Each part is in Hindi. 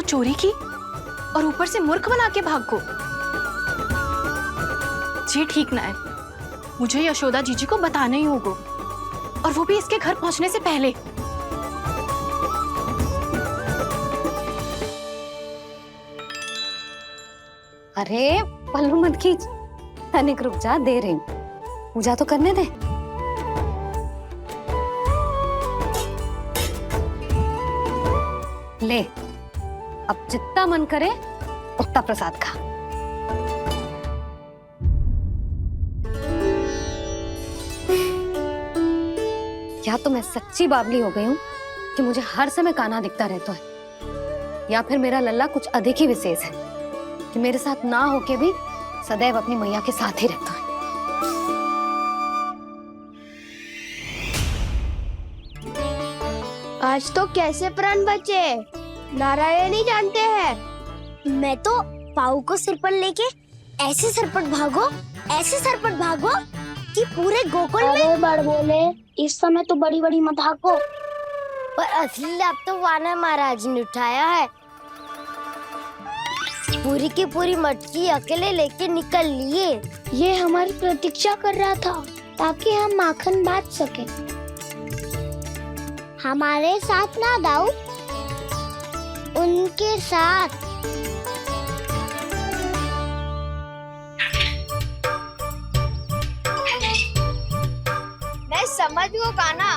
चोरी की और ऊपर से मूर्ख बना के भाग को। जी ठीक ना है, मुझे यशोदा जीजी को बताना ही होगा, और वो भी इसके घर पहुंचने से पहले। अरे पल्लू मत खींच, तनिक रुक जा, दे रही हूँ, पूजा तो करने दे। ले, अब जितना मन करे उतना प्रसाद खा। या तो मैं सच्ची बावली हो गई हूँ कि मुझे हर समय कान्हा दिखता रहता है, या फिर मेरा लल्ला कुछ अधिक ही विशेष है कि मेरे साथ ना होके भी सदैव अपनी मैया के साथ ही रहता है। आज तो कैसे प्राण बचे, नारायण ही जानते हैं। मैं तो पाऊ को सिर पर लेके ऐसे सरपट भागो कि पूरे गोकुल में बड़ बोले। इस समय तो बड़ी बड़ी मत हाको, पर असली लाभ तो वानर महाराज ने उठाया है। पूरी की पूरी मटकी अकेले लेके निकल लिए। ये हमारी प्रतीक्षा कर रहा था ताकि हम माखन बांट सके। हमारे साथ ना दाऊ, उनके साथ। मैं समझ गो कान्हा,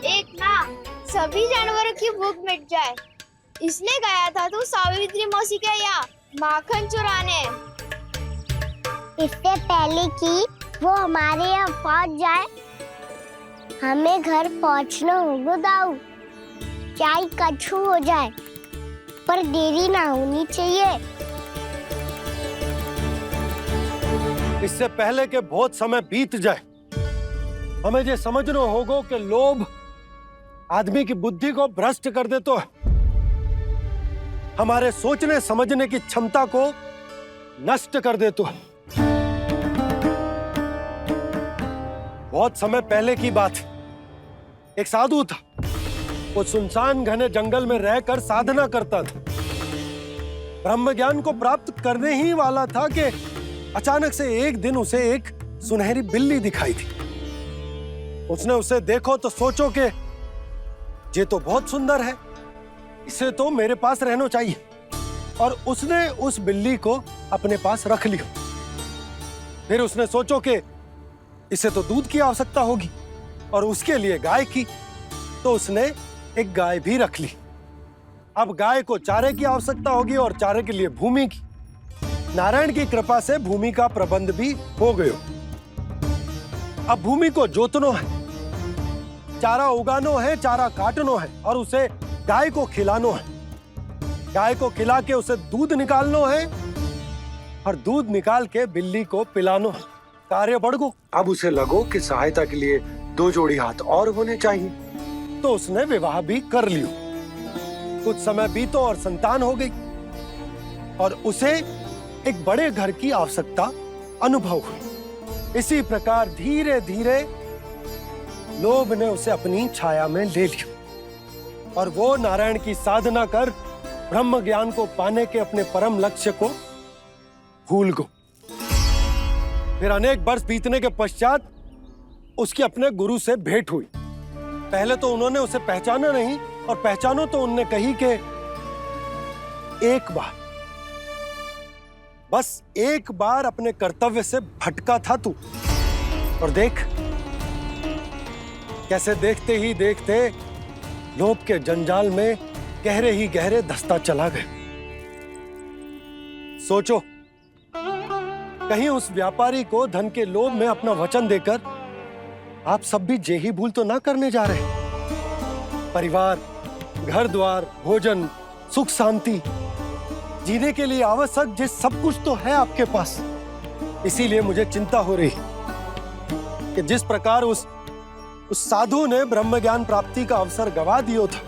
एक ना सभी जानवरों की भूख मिट जाए, इसलिए गया था तू सावित्री मौसी के यहाँ माखन चुराने। इससे पहले कि वो हमारे यहाँ पहुँच जाए, हमें घर पहुँचना होगा दाऊ, चाहे कछु हो जाए, पर देरी ना होनी चाहिए। इससे पहले के बहुत समय बीत जाए, हमें ये समझना होगा कि लोभ आदमी की बुद्धि को भ्रष्ट कर दे, तो हमारे सोचने समझने की क्षमता को नष्ट कर दे। तो बहुत समय पहले की बात, एक साधु था, वो सुनसान घने जंगल में रहकर साधना करता था। ब्रह्म ज्ञान को प्राप्त करने ही वाला था कि अचानक से एक दिन उसे एक सुनहरी बिल्ली दिखाई थी। उसने उसे देखो तो सोचो कि ये तो बहुत सुंदर है, इसे तो मेरे पास रहना चाहिए, और उसने उस बिल्ली को अपने पास रख लिया। फिर उसने सोचो कि इसे तो दूध की आवश्यकता होगी और उसके लिए गाय की, तो उसने एक गाय भी रख ली। अब गाय को चारे की आवश्यकता होगी और चारे के लिए भूमि की। नारायण की कृपा से भूमि का प्रबंध भी हो गयो। अब भूमि को जोतनो है, चारा उगानो है, चारा काटनो है, और उसे गाय को खिलानो है। गाय को खिला के उसे दूध निकालनो है, और दूध निकाल के बिल्ली को पिलानो है। कार्य बढ़ गो। अब उसे लगो कि सहायता के लिए 2 जोड़ी हाथ और होने चाहिए, तो उसने विवाह भी कर लियो। कुछ समय बीतो और संतान हो गई, और उसे एक बड़े घर की आवश्यकता अनुभव हुई। इसी प्रकार धीरे धीरे लोभ ने उसे अपनी छाया में ले लिया, और वो नारायण की साधना कर ब्रह्म ज्ञान को पाने के अपने परम लक्ष्य को भूल गो। फिर अनेक वर्ष बीतने के पश्चात उसकी अपने गुरु से भेंट हुई। पहले तो उन्होंने उसे पहचाना नहीं, और पहचानो तो उनने कही कि एक बार, बस एक बार अपने कर्तव्य से भटका था तू, और देख कैसे देखते ही देखते लोभ के जंजाल में गहरे ही गहरे धंसता चला गया। सोचो, कहीं उस व्यापारी को धन के लोभ में अपना वचन देकर आप सब भी जे ही भूल तो ना करने जा रहे। परिवार, घर द्वार, भोजन, सुख शांति, जीने के लिए आवश्यक जिस सब कुछ तो है आपके पास। इसीलिए मुझे चिंता हो रही कि जिस प्रकार उस साधु ने ब्रह्म ज्ञान प्राप्ति का अवसर गवा दिया था,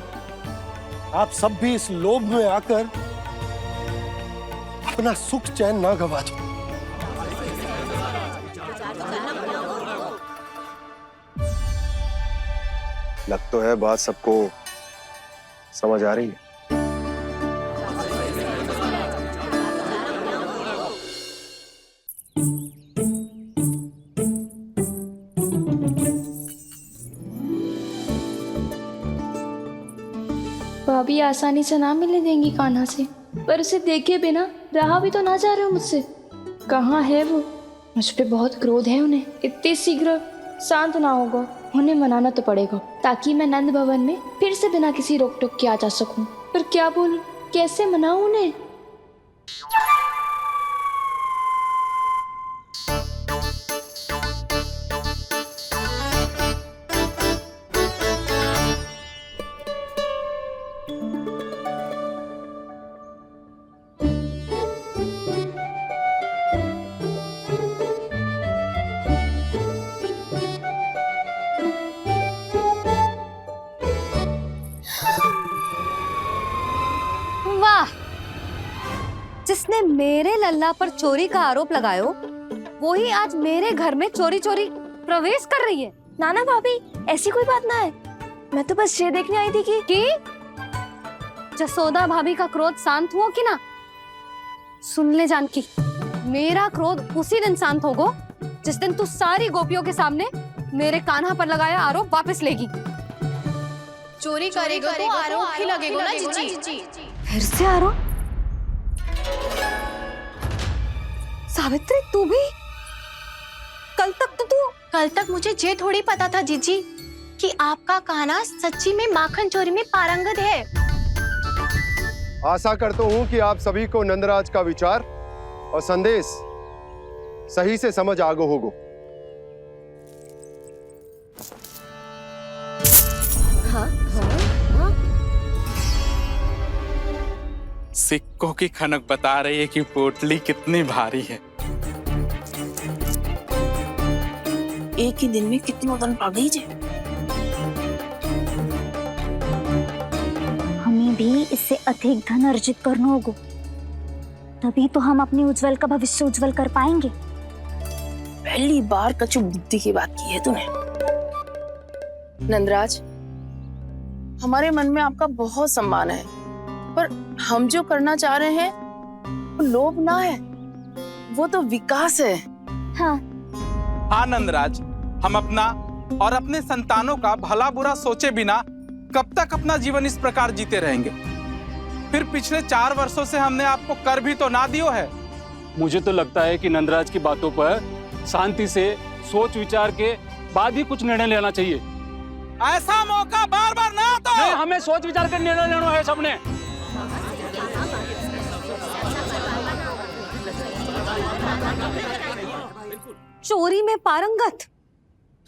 आप सब भी इस लोभ में आकर अपना सुख चैन ना गवा दो। लग तो है बात सबको समझ आ रही है। ये आसानी से ना मिलने देंगी कान्हा से, पर उसे देखे बिना रहा भी तो ना जा रहे हो मुझसे। कहाँ है वो? मुझ पे बहुत क्रोध है उन्हें, इतने शीघ्र शांत ना होगा। उन्हें मनाना तो पड़ेगा ताकि मैं नंद भवन में फिर से बिना किसी रोक टोक के आ जा सकूं। पर क्या बोलूं, कैसे मनाऊं उन्हें? वाह, जिसने मेरे लल्ला पर चोरी का आरोप लगायो वो ही आज मेरे घर में चोरी चोरी प्रवेश कर रही है। नाना भाभी, ऐसी कोई बात ना है, मैं तो बस ये देखने आई थी कि जसोदा भाभी का क्रोध शांत हुआ कि ना? सुन ले जानकी, मेरा क्रोध उसी दिन शांत होगा जिस दिन तू सारी गोपियों के सामने मेरे कान्हा पर लगाया आरोप वापस लेगी। चोरी करेगा तो आरोप ही लगेगा ना जीजी। फिर से आरोप? सावित्री, तू भी? कल तक मुझे ये थोड़ी पता था जीजी कि आपका कान्हा सच्ची में माखन चोरी में पारंगत है। आशा करता हूं कि आप सभी को नंदराज का विचार और संदेश सही से समझ आगो होगो। सिक्कों की खनक बता रही है कि पोटली कितनी भारी है। एक ही दिन में कितनी वजन पा गई जे। हमें भी इससे अधिक धन अर्जित करना होगा, तभी तो हम अपने उज्जवल का भविष्य उज्जवल कर पाएंगे। पहली बार कछु बुद्धि की बात की है तूने। नंदराज, हमारे मन में आपका बहुत सम्मान है, पर हम जो करना चाह रहे हैं वो लोभ ना है, वो तो विकास है। हाँ नंदराज, हम अपना और अपने संतानों का भला बुरा सोचे बिना कब तक अपना जीवन इस प्रकार जीते रहेंगे? फिर पिछले 4 वर्षों से हमने आपको कर भी तो ना दियो है। मुझे तो लगता है कि नंदराज की बातों पर शांति से सोच विचार के बाद ही कुछ निर्णय लेना चाहिए। ऐसा मौका बार बार ना आता। नहीं, हमें सोच विचार कर निर्णय लेना है सबने। चोरी में पारंगत?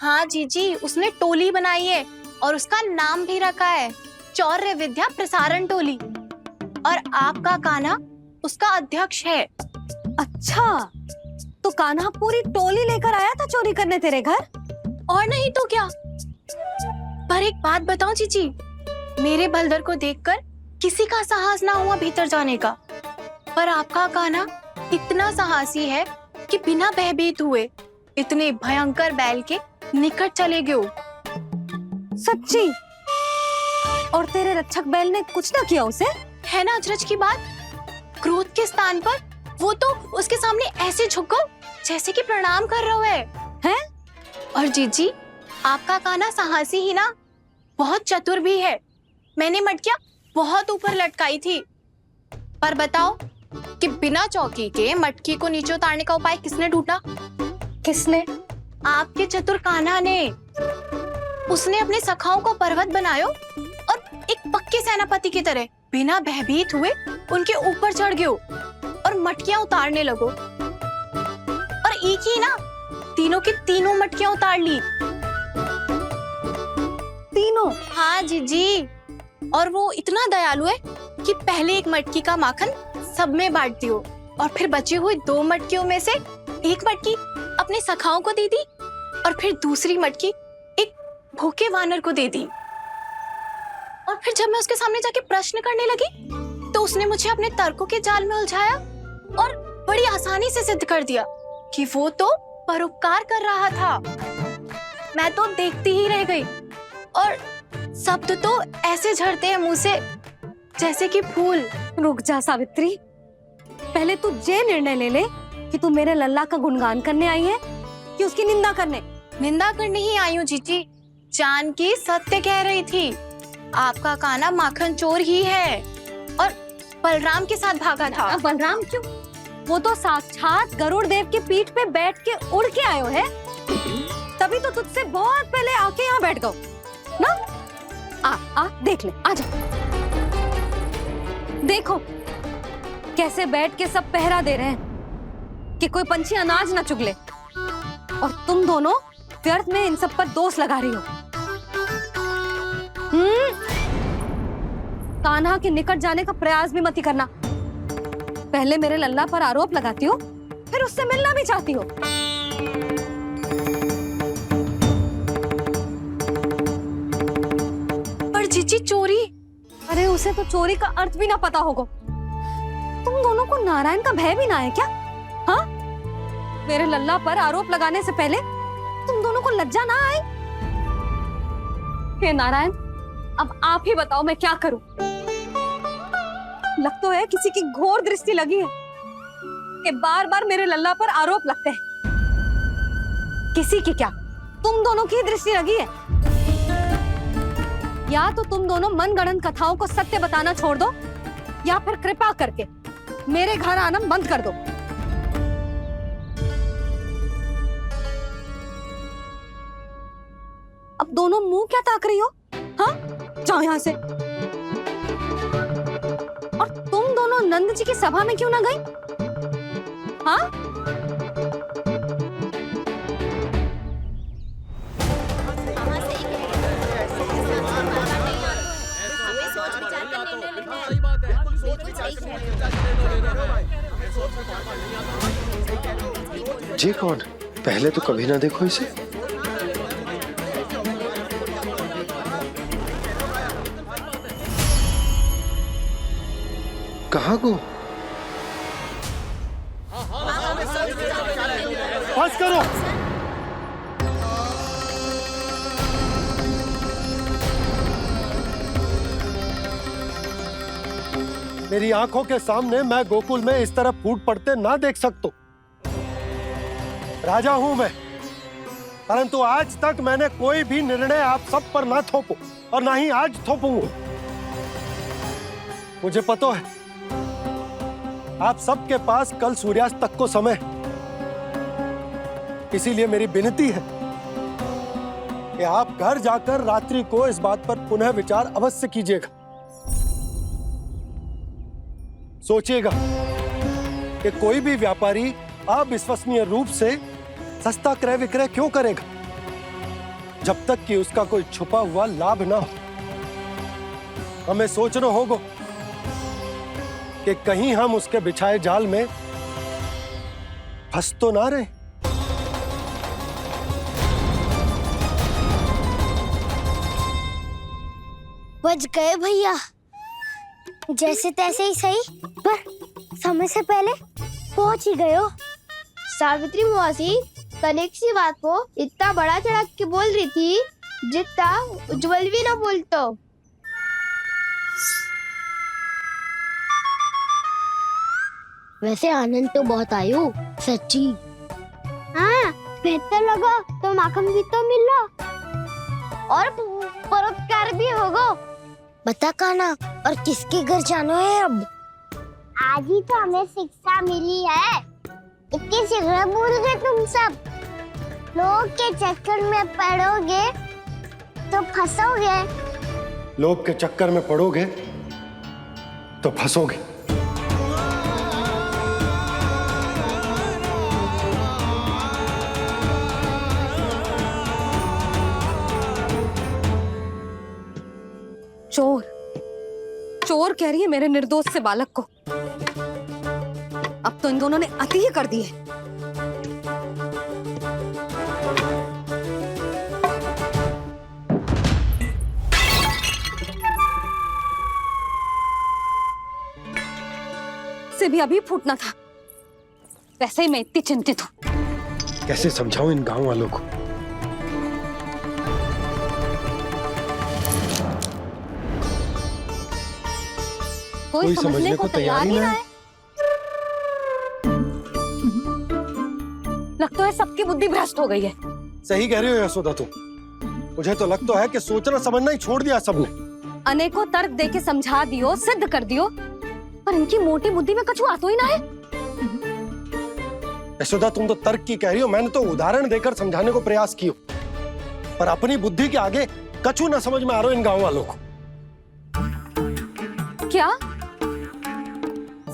हाँ जीजी, उसने टोली बनाई है और उसका नाम भी रखा है चौर्य विद्या प्रसारण टोली, और आपका कान्हा उसका अध्यक्ष है। अच्छा, तो कान्हा पूरी टोली लेकर आया था चोरी करने तेरे घर? और नहीं तो क्या। पर एक बात बताओ जीजी, मेरे बलदर को देखकर किसी का साहस ना हुआ भीतर जाने का, पर आपका कान्हा इतना साहसी है कि बिना भयभीत हुए इतने भयंकर बैल के निकट चले गए। सच्ची? और तेरे रक्षक बैल ने कुछ ना किया उसे? है ना अचरज की बात। क्रोध के स्थान पर वो तो उसके सामने ऐसे झुको जैसे कि प्रणाम कर रहा है। और जीजी, आपका कान्हा साहसी ही ना, बहुत चतुर भी है। मैंने मटकियां बहुत ऊपर लटकाई थी, पर बताओ कि बिना चौकी के मटकी को नीचे उतारने का उपाय किसने ढूंढा? किसने? आपके चतुर कान्हा ने। उसने अपने सखाओं को पर्वत बनायो और एक पक्के सेनापति की तरह बिना भयभीत हुए उनके ऊपर चढ़ गयो और मटकियां उतारने लगो। और एक ही ना, तीनों की तीनों मटकियां उतार ली। तीनों? हाँ जीजी, और वो इतना दयालु है कि पहले एक मटकी का माखन सब में बांट दियो और फिर बची हुई 2 मटकियों में से एक मटकी अपने सखाओं को दे दी और फिर दूसरी मटकी एक भूखे वानर को दे दी। और फिर जब मैं उसके सामने जाके प्रश्न करने लगी तो उसने मुझे अपने तर्कों के जाल में उलझाया और बड़ी आसानी से सिद्ध कर दिया कि वो तो परोपकार कर रहा था। मैं तो देखती ही रह गई और शब्द तो ऐसे झड़ते हैं मुंह से जैसे कि फूल। रुक जा सावित्री, पहले तू ये निर्णय ले ले कि तू मेरे लल्ला का गुणगान करने आई है कि उसकी निंदा करने? निंदा करने ही आई हूँ जीजी। जानकी सत्य कह रही थी। आपका कान्हा माखन चोर ही है और बलराम के साथ भागा था। बलराम क्यों? वो तो साक्षात गरुड़ देव की पीठ पे बैठ के उड़ के आयो है, तभी तो तुझसे बहुत पहले आके यहाँ बैठ गओ ना। आ देख ले, आ जा। देखो कैसे बैठ के सब पहरा दे रहे हैं कि कोई पंछी अनाज ना चुगले, और तुम दोनों व्यर्थ में इन सब पर दोष लगा रही हो। कान्हा के निकट जाने का प्रयास भी मत ही करना। पहले मेरे लल्ला पर आरोप लगाती हो, फिर उससे मिलना भी चाहती हो। पर जीजी चोरी, अरे उसे तो चोरी का अर्थ भी ना पता होगा। तुम दोनों को नारायण का भय भी ना है क्या? हाँ, मेरे लल्ला पर आरोप लगाने से पहले तुम दोनों को लज्जा ना आई? हे नारायण, अब आप ही बताओ मैं क्या करूं। लग तो है किसी की घोर दृष्टि लगी है कि बार बार मेरे लल्ला पर आरोप लगते हैं। किसी की क्या, तुम दोनों की दृष्टि लगी है। या तो तुम दोनों मनगढ़ंत कथाओं को सत्य बताना छोड़ दो, या फिर कृपा करके मेरे घर आना बंद कर दो। अब दोनों मुंह क्या ताक रही हो? हाँ, जाओ यहां से। और तुम दोनों नंद जी की सभा में क्यों ना गई? हाँ, जी कौन? पहले तो कभी ना देखो इसे। कहाँ को? बस करो। मेरी आंखों के सामने मैं गोकुल में इस तरह फूट पड़ते ना देख सकता। राजा हूं मैं, परंतु आज तक मैंने कोई भी निर्णय आप सब पर ना थोपो और ना ही आज थोपूंगा। मुझे पता है आप सबके पास कल सूर्यास्त तक को समय, इसीलिए मेरी विनती है कि आप घर जाकर रात्रि को इस बात पर पुनः विचार अवश्य कीजिएगा। सोचिएगा कि कोई भी व्यापारी अविश्वसनीय रूप से सस्ता क्रय विक्रय क्यों करेगा जब तक कि उसका कोई छुपा हुआ लाभ ना हो। हमें सोचना होगा कि कहीं हम उसके बिछाए जाल में फंस तो ना रहे। बच गए भैया, जैसे तैसे ही सही, पर समय से पहले पहुंच ही गए हो। सावित्री मौसी कनेक सी बात को इतना बड़ा चढ़ा के बोल रही थी जितना उज्जवल भी ना बोलतो। वैसे आनंद तो बहुत आयो, सच्ची। हाँ, बेहतर लगा तो माखन भी तो मिला और परोपकार भी होगा। बता कान्हा, और किसके घर जाना है अब? आज ही तो हमें शिक्षा मिली है, इतनी शीघ्र भूल गए तुम सब। लोग के चक्कर में पड़ोगे तो फंसोगे। लोग के चक्कर में पड़ोगे तो फंसोगे। चोर चोर कह रही है मेरे निर्दोष से बालक को। अब तो इन दोनों ने अति ही कर दी है। से भी अभी फूटना था। वैसे ही मैं इतनी चिंतित हूं। कैसे समझाऊं इन गांव वालों को? कोई समझने को तैयार ही ना है। लगता है सबकी बुद्धि भ्रष्ट हो गई है। सही कह रही हो यशोदा तुम। मुझे तो लगता है कि सोचना समझना ही छोड़ दिया सबने। अनेकों तर्क दे के समझा दियो, सिद्ध कर दियो, पर इनकी मोटी बुद्धि में कछु आतो ही ना है। यशोदा, तुम तो तर्क की कह रही हो, मैंने तो उदाहरण देकर समझाने को प्रयास किया, पर अपनी बुद्धि के आगे कछु ना समझ में आ रहा इन गांव वालों को। क्या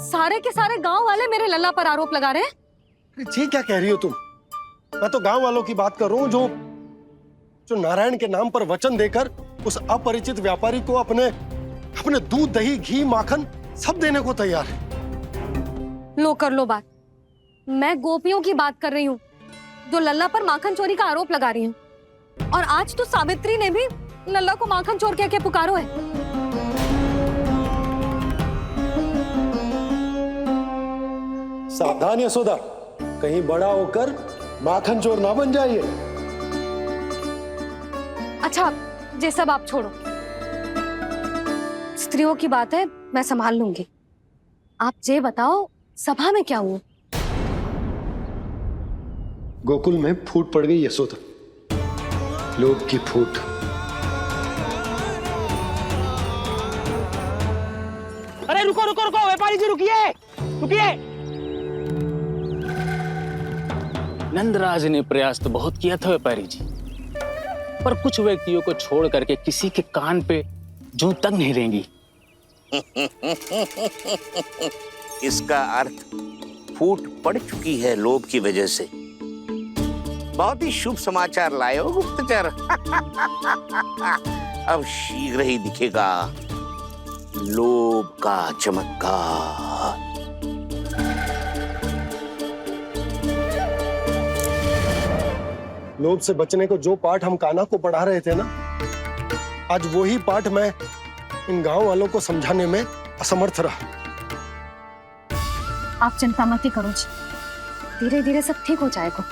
सारे के सारे गांव वाले मेरे लल्ला पर आरोप लगा रहे हैं? जी क्या कह रही हो तुम? मैं तो गांव वालों की बात कर रहा हूं जो नारायण के नाम पर वचन देकर उस अपरिचित व्यापारी को अपने दूध, दही, घी, माखन सब देने को तैयार है। लो कर लो बात। मैं गोपियों की बात कर रही हूँ जो लल्ला पर माखन चोरी का आरोप लगा रही हूँ, और आज तो सावित्री ने भी लल्ला को माखन चोर कह के पुकारो है। सावधान यशोदा, कहीं बड़ा होकर माखन चोर ना बन जाइए। अच्छा, ये सब आप छोड़ो, स्त्रियों की बात है, मैं संभाल लूंगी। आप ये बताओ, सभा में क्या हुआ? गोकुल में फूट पड़ गई यशोदा, लोभ की फूट। अरे रुको रुको रुको, व्यापारी जी रुकिए रुकिए। नंदराज ने प्रयास तो बहुत किया था व्यापारी जी, पर कुछ व्यक्तियों को छोड़ करके किसी के कान पे जूं तक नहीं रेंगी। इसका अर्थ फूट पड़ चुकी है लोभ की वजह से। बहुत ही शुभ समाचार लाए हो गुप्तचर। अब शीघ्र ही दिखेगा लोभ का चमत्कार। लोभ से बचने को जो पाठ हम कान्हा को पढ़ा रहे थे ना, आज वही पाठ मैं इन गांव वालों को समझाने में असमर्थ रहा। आप चिंता मत ही करो जी, धीरे धीरे सब ठीक हो जाएगा।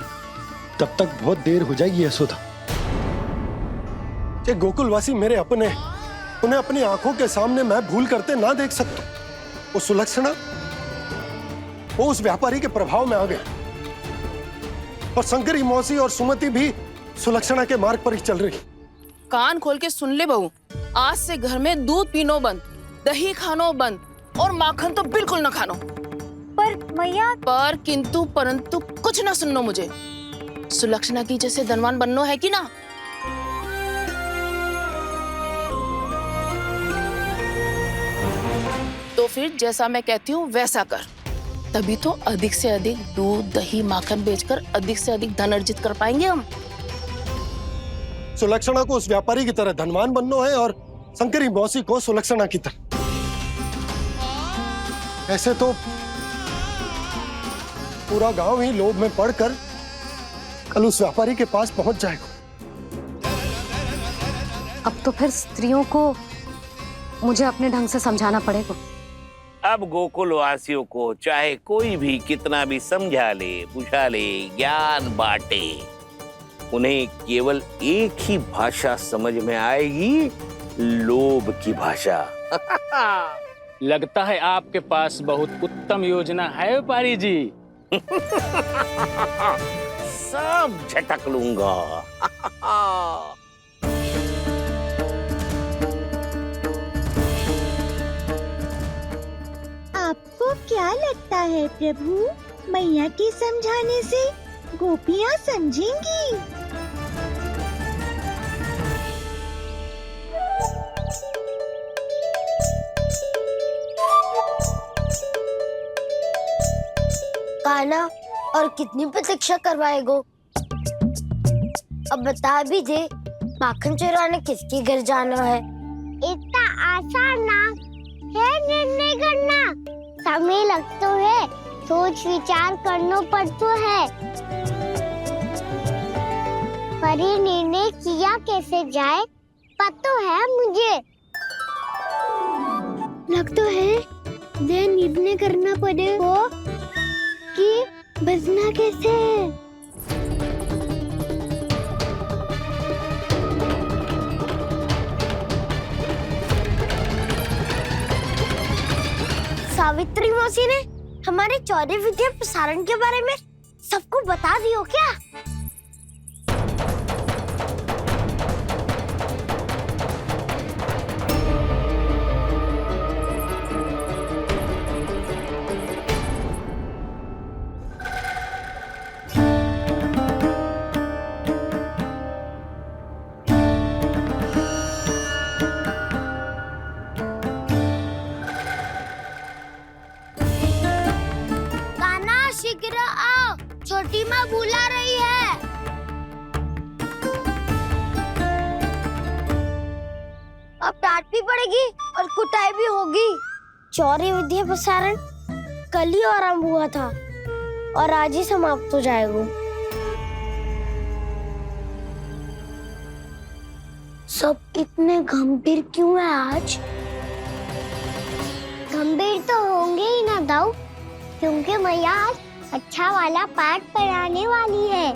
तब तक बहुत देर हो जाएगी यशोदा। ये गोकुलवासी मेरे अपने, उन्हें अपनी आंखों के सामने मैं भूल करते ना देख सकता। वो सुलक्षणा, वो उस व्यापारी के प्रभाव में आ गए, और शंकरी मौसी और सुमति भी सुलक्षणा के मार्ग पर ही चल रही। कान खोल के सुन ले बहू, आज से घर में दूध पीनो बंद, दही खानो बंद, और माखन तो बिल्कुल न खानो। पर मैया, पर किंतु परंतु कुछ ना सुननो मुझे। सुलक्षणा की जैसे धनवान बननो है कि ना? तो फिर जैसा मैं कहती हूँ वैसा कर, तभी तो अधिक से अधिक दूध, दही, माखन बेचकर अधिक से अधिक धन अर्जित कर पाएंगे हम। सुलक्षणा को उस व्यापारी की तरह धनवान बनना है और शंकरी मौसी को सुलक्षणा की तरह। ऐसे तो पूरा गांव ही लोभ में पड़कर कल उस व्यापारी के पास पहुंच जाएगा। अब तो फिर स्त्रियों को मुझे अपने ढंग से समझाना पड़ेगा। अब गोकुल वासियों को चाहे कोई भी कितना भी समझा ले, बुझा ले, ज्ञान बांटे, उन्हें केवल एक ही भाषा समझ में आएगी, लोभ की भाषा। लगता है आपके पास बहुत उत्तम योजना है व्यापारी जी। सब झटक लूंगा। आपको क्या लगता है प्रभु, मैया के समझाने से गोपियाँ समझेंगी? कान्हा, और कितनी प्रतीक्षा करवाएगो? अब बता भी दे, माखन चुराने किसके घर जाना है? इतना आसान ना है निर्णय करना, समय लगता है, सोच विचार करना पड़ता है। पर ये निर्णय किया कैसे जाए पता है मुझे। लगता है ये निर्णय करना पड़ेगा कि बचना कैसे है। सावित्री मौसी ने हमारे 14 विद्या प्रसारण के बारे में सबको बता दियो क्या? पड़ेगी और कुटाई भी होगी। चौरी विद्या प्रसारण कल ही आरंभ हुआ था और आज ही समाप्त हो जाएगा। सब इतने गंभीर क्यों है आज? गंभीर तो होंगे ही ना दाऊ, क्योंकि मैया आज अच्छा वाला पाठ पढ़ाने वाली है।